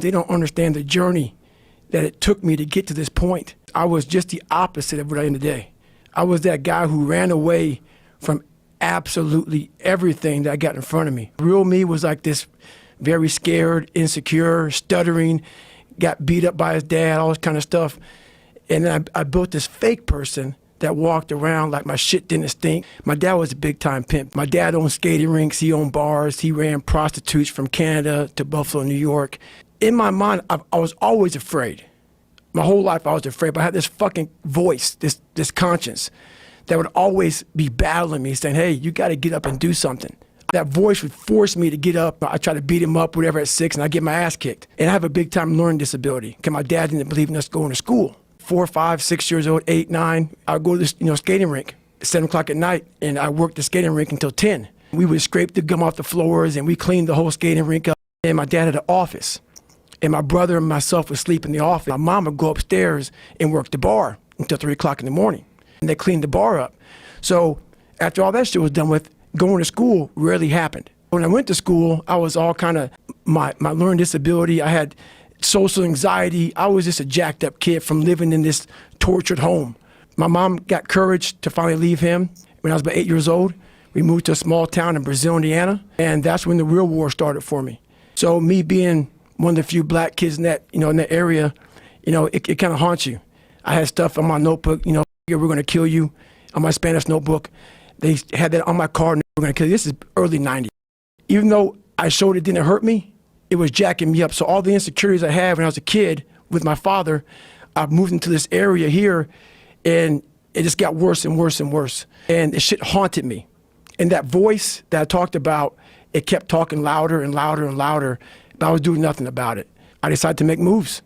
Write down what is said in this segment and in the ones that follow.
They don't understand the journey that it took me to get to this point. I was just the opposite of what I am today. I was that guy who ran away from absolutely everything that I got in front of me. Real me was like this very scared, insecure, stuttering, got beat up by his dad, all this kind of stuff. And then I built this fake person that walked around like my shit didn't stink. My dad was a big-time pimp. My dad owned skating rinks, he owned bars, he ran prostitutes from Canada to Buffalo, New York. In my mind, I was always afraid. My whole life I was afraid, but I had this fucking voice, this conscience that would always be battling me, saying, hey, you gotta get up and do something. That voice would force me to get up. I try to beat him up, whatever, at 6, and I get my ass kicked. And I have a big-time learning disability, because my dad didn't believe in us going to school. 4, 5, 6 years old, 8, 9, I'd go to this skating rink at 7 o'clock at night, and I worked the skating rink until 10. We would scrape the gum off the floors, and we cleaned the whole skating rink up. And my dad had an office, and my brother and myself would sleep in the office. My mom would go upstairs and work the bar until 3 o'clock in the morning, and they cleaned the bar up. So after all that shit was done with, going to school rarely happened. When I went to school, I was all kind of, my learning disability, I had social anxiety. I was just a jacked up kid from living in this tortured home. My mom got courage to finally leave him when I was about 8 years old. We moved to a small town in Brazil, Indiana, and that's when the real war started for me. So me being one of the few black kids in that, in that area, it kind of haunts you. I had stuff on my notebook, we're gonna kill you, on my Spanish notebook. They had that on my car, and we're gonna kill you. This is early 90s. Even though I showed it didn't hurt me, it was jacking me up. So all the insecurities I had when I was a kid with my father, I moved into this area here, and it just got worse and worse and worse. And the shit haunted me. And that voice that I talked about, it kept talking louder and louder and louder, but I was doing nothing about it. I decided to make moves.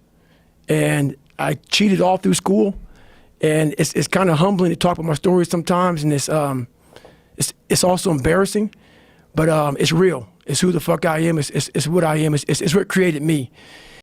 And I cheated all through school. And it's kind of humbling to talk about my stories sometimes, and it's also embarrassing, but it's real. It's who the fuck I am. It's what I am. It's what created me.